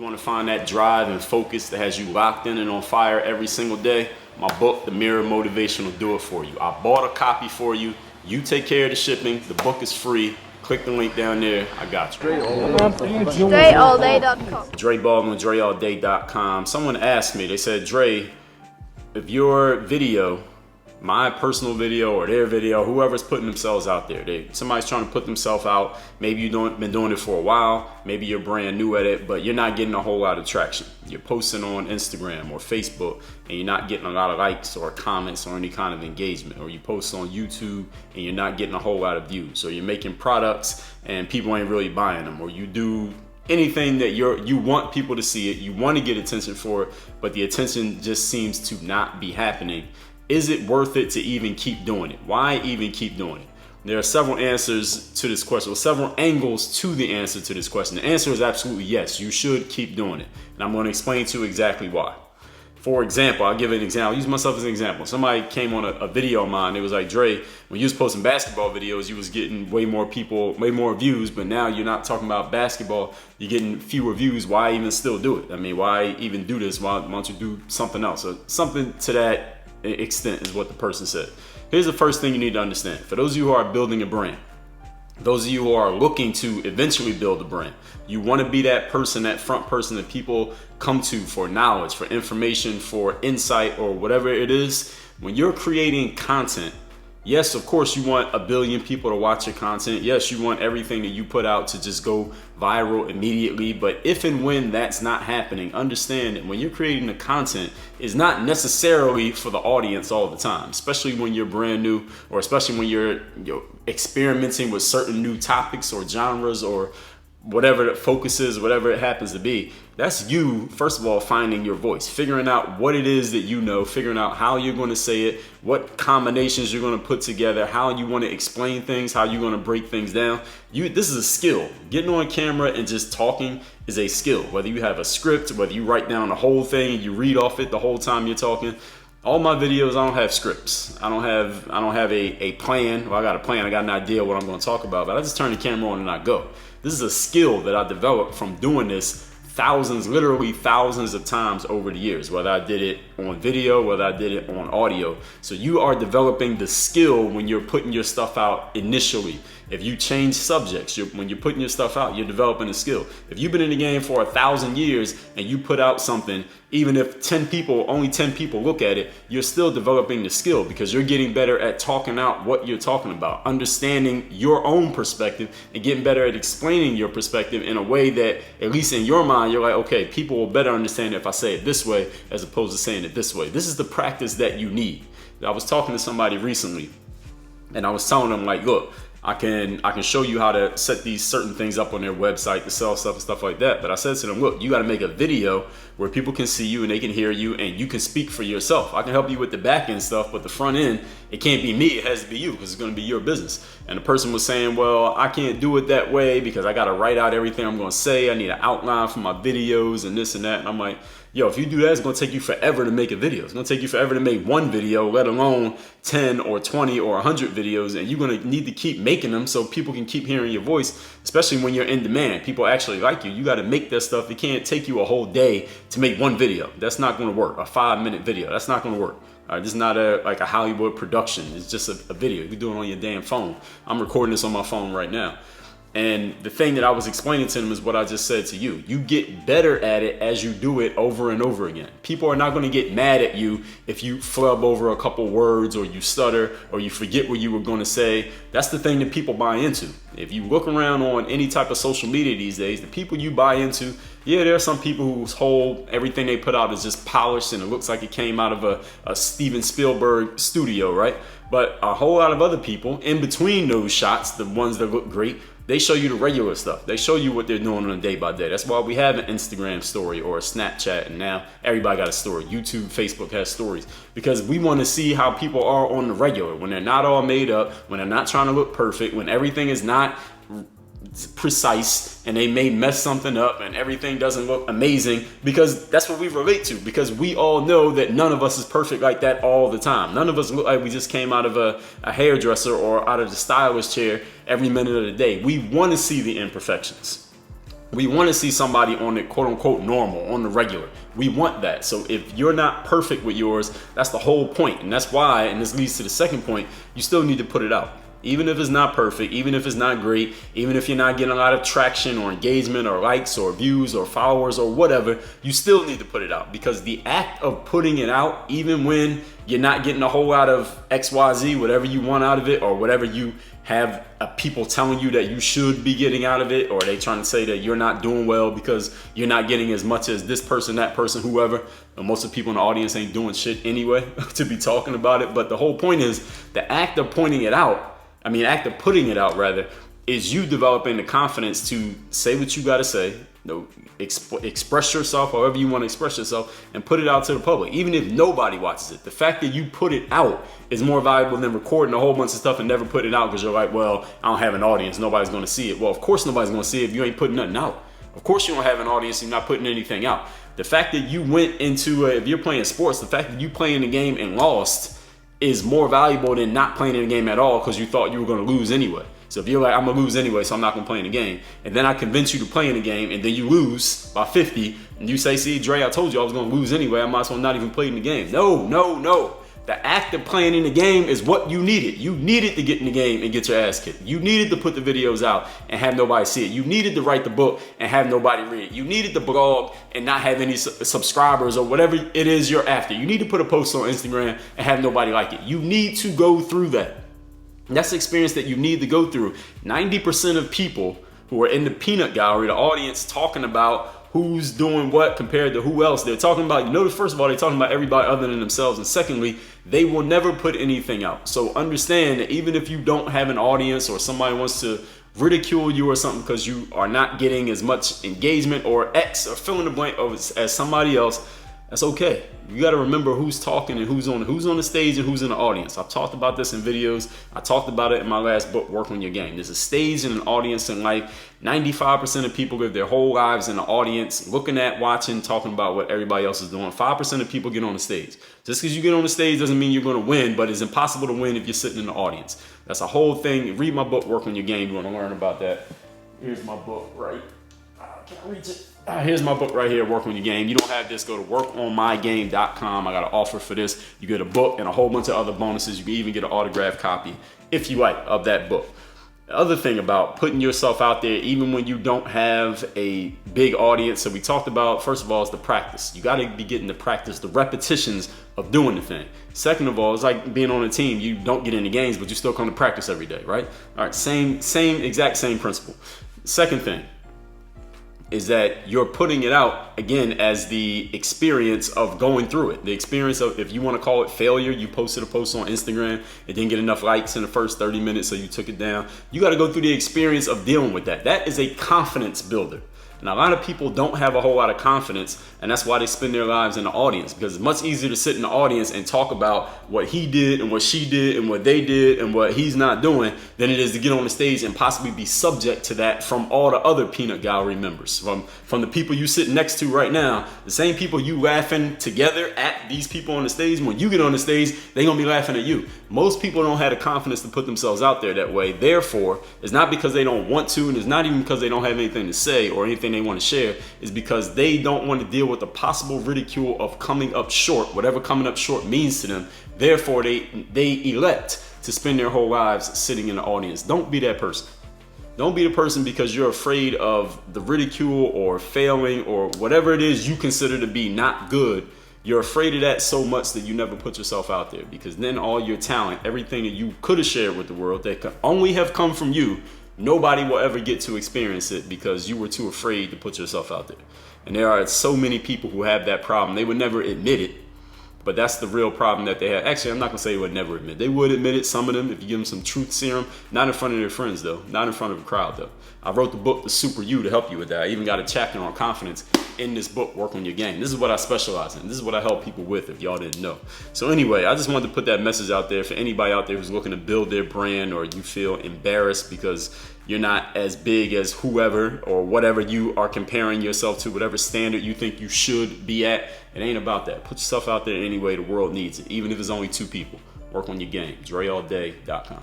You want to find that drive and focus that has you locked in and on fire every single day? My book, The Mirror Motivation, will do it for you. I bought a copy for you. You take care of the shipping. The book is free. Click the link down there. I got you. DreAllDay.com. Dre Baldwin, DreAllDay.com. Someone asked me, they said, Dre, if your video, my personal video or their video, whoever's putting themselves out there, somebody's trying to put themselves out, maybe you've been doing it for a while, maybe you're brand new at it, but you're not getting a whole lot of traction. You're posting on Instagram or Facebook and you're not getting a lot of likes or comments or any kind of engagement, or you post on YouTube and you're not getting a whole lot of views. Or you're making products and people ain't really buying them, or you do anything that you want people to see it, you want to get attention for it, but the attention just seems to not be happening. Is it worth it to even keep doing it? Why even keep doing it? There are several answers to this question, or several angles to the answer to this question. The answer is absolutely yes, you should keep doing it. And I'm going to explain to you exactly why. For example, I'll give an example. I'll use myself as an example. Somebody came on a video of mine. It was like, Dre, when you was posting basketball videos, you was getting way more people, way more views, but now you're not talking about basketball. You're getting fewer views. Why even still do it? I mean, why even do this? Why don't you do something else? So something to that extent is what the person said. Here's the first thing you need to understand. For those of you who are building a brand, those of you who are looking to eventually build a brand, you want to be that person, that front person that people come to for knowledge, for information, for insight, or whatever it is. When you're creating content, yes, of course, you want 1 billion people to watch your content. Yes, you want everything that you put out to just go viral immediately. But if and when that's not happening, understand that when you're creating the content, it's not necessarily for the audience all the time, especially when you're brand new, or especially when you're experimenting with certain new topics or genres or whatever the focus is, whatever it happens to be. That's you, first of all, finding your voice, figuring out what it is that you know, figuring out how you're going to say it, what combinations you're going to put together, how you want to explain things, how you're going to break things down. This is a skill. Getting on camera and just talking is a skill. Whether you have a script, whether you write down the whole thing and you read off it the whole time you're talking. All my videos, I don't have scripts. I don't have a plan. Well, I got a plan. I got an idea what I'm going to talk about, but I just turn the camera on and I go. This is a skill that I developed from doing this literally thousands of times over the years, whether I did it on video, whether I did it on audio. So you are developing the skill when you're putting your stuff out initially. If you change subjects, when you're putting your stuff out, you're developing a skill. If you've been in the game for 1,000 years and you put out something, even if only 10 people look at it, you're still developing the skill because you're getting better at talking out what you're talking about, understanding your own perspective and getting better at explaining your perspective in a way that, at least in your mind, you're like, okay, people will better understand it if I say it this way as opposed to saying it this way. This is the practice that you need. I was talking to somebody recently and I was telling them, like, look, I can show you how to set these certain things up on their website to sell stuff and stuff like that. But I said to them, look, you got to make a video where people can see you and they can hear you and you can speak for yourself. I can help you with the back end stuff, but the front end, it can't be me. It has to be you because it's going to be your business. And the person was saying, well, I can't do it that way because I got to write out everything I'm going to say. I need an outline for my videos and this and that. And I'm like, yo, if you do that, it's going to take you forever to make a video. It's going to take you forever to make one video, let alone 10 or 20 or 100 videos. And you're going to need to keep making them so people can keep hearing your voice, especially when you're in demand. People actually like you. You got to make that stuff. It can't take you a whole day to make one video. That's not going to work. A 5-minute video. That's not going to work. This is not like a Hollywood production. It's just a video. You can do it on your damn phone. I'm recording this on my phone right now. And the thing that I was explaining to them is what I just said to you. You get better at it as you do it over and over again. People are not going to get mad at you if you flub over a couple words or you stutter or you forget what you were going to say. That's the thing that people buy into. If you look around on any type of social media these days, the people you buy into, yeah, there are some people whose whole everything they put out is just polished and it looks like it came out of a Steven Spielberg studio, right? But a whole lot of other people in between those shots, the ones that look great, they show you the regular stuff. They show you what they're doing on a day by day. That's why we have an Instagram story or a Snapchat, and now everybody got a story. YouTube, Facebook has stories because we want to see how people are on the regular, when they're not all made up, when they're not trying to look perfect, when everything is not precise and they may mess something up and everything doesn't look amazing, because that's what we relate to, because we all know that none of us is perfect like that all the time. None of us look like we just came out of a hairdresser or out of the stylist chair every minute of the day. We want to see the imperfections. We want to see somebody on the quote unquote normal, on the regular. We want that. So if you're not perfect with yours, that's the whole point. And that's why, and this leads to the second point, you still need to put it out. Even if it's not perfect, even if it's not great, even if you're not getting a lot of traction or engagement or likes or views or followers or whatever, you still need to put it out, because the act of putting it out, even when you're not getting a whole lot of XYZ, whatever you want out of it, or whatever you have people telling you that you should be getting out of it, or they trying to say that you're not doing well because you're not getting as much as this person, that person, whoever. And most of the people in the audience ain't doing shit anyway to be talking about it. But the whole point is the act of pointing it out, act of putting it out rather, is you developing the confidence to say what you got to say, express yourself however you want to express yourself, and put it out to the public, even if nobody watches it. The fact that you put it out is more valuable than recording a whole bunch of stuff and never putting it out because you're like, well, I don't have an audience, nobody's going to see it. Well, of course nobody's going to see it if you ain't putting nothing out. Of course you don't have an audience and you're not putting anything out. The fact that you went into, if you're playing sports, the fact that you playing the game and lost is more valuable than not playing in the game at all because you thought you were going to lose anyway. So if you're like, I'm going to lose anyway, so I'm not going to play in the game, and then I convince you to play in the game, and then you lose by 50, and you say, see, Dre, I told you I was going to lose anyway, I might as well not even play in the game. No. The act of playing in the game is what you needed. You needed to get in the game and get your ass kicked. You needed to put the videos out and have nobody see it. You needed to write the book and have nobody read it. You needed to blog and not have any subscribers or whatever it is you're after. You need to put a post on Instagram and have nobody like it. You need to go through that. That's the experience that you need to go through. 90% of people who are in the peanut gallery, the audience, talking about who's doing what compared to who else, they're talking about, first of all, they're talking about everybody other than themselves. And secondly, they will never put anything out. So understand that even if you don't have an audience or somebody wants to ridicule you or something because you are not getting as much engagement or X or fill in the blank as somebody else, that's okay. You got to remember who's talking and who's on the stage and who's in the audience. I've talked about this in videos. I talked about it in my last book, Work on Your Game. There's a stage and an audience in life. 95% of people live their whole lives in the audience, looking at, watching, talking about what everybody else is doing. 5% of people get on the stage. Just because you get on the stage doesn't mean you're going to win, but it's impossible to win if you're sitting in the audience. That's a whole thing. Read my book, Work on Your Game. You want to learn about that. Here's my book, right? Can I reach it? Here's my book right here, Work on Your Game. You don't have this, go to workonmygame.com. I got an offer for this. You get a book and a whole bunch of other bonuses. You can even get an autographed copy, if you like, of that book. The other thing about putting yourself out there, even when you don't have a big audience, so we talked about, first of all, is the practice. You got to be getting the practice, the repetitions of doing the thing. Second of all, it's like being on a team. You don't get into games, but you still come to practice every day, right? All right, exact same principle. Second thing is that you're putting it out, again, as the experience of going through it. The experience of, if you want to call it failure, you posted a post on Instagram, it didn't get enough likes in the first 30 minutes, so you took it down. You got to go through the experience of dealing with that. That is a confidence builder. And a lot of people don't have a whole lot of confidence, and that's why they spend their lives in the audience, because it's much easier to sit in the audience and talk about what he did and what she did and what they did and what he's not doing than it is to get on the stage and possibly be subject to that from all the other peanut gallery members, from the people you sit next to right now, the same people you laughing together at these people on the stage. When you get on the stage, they're gonna be laughing at you. Most people don't have the confidence to put themselves out there that way. Therefore, it's not because they don't want to, and it's not even because they don't have anything to say or anything they want to share. Is because they don't want to deal with the possible ridicule of coming up short, whatever coming up short means to them. Therefore, they elect to spend their whole lives sitting in the audience. Don't be that person. Don't be the person because you're afraid of the ridicule or failing or whatever it is you consider to be not good. You're afraid of that so much that you never put yourself out there, because then all your talent, everything that you could have shared with the world that could only have come from you, nobody will ever get to experience it because you were too afraid to put yourself out there. And there are so many people who have that problem. They would never admit it, but that's the real problem that they have. Actually, I'm not gonna say they would never admit it. They would admit it, some of them, if you give them some truth serum. Not in front of their friends though, not in front of a crowd though. I wrote the book, The Super You, to help you with that. I even got a chapter on confidence in this book, Work on Your Game. This is what I specialize in. This is what I help people with, if y'all didn't know. So anyway, I just wanted to put that message out there for anybody out there who's looking to build their brand, or you feel embarrassed because you're not as big as whoever or whatever you are comparing yourself to, whatever standard you think you should be at. It ain't about that. Put yourself out there any way the world needs it, even if it's only 2 people. Work on your game. DreAllDay.com.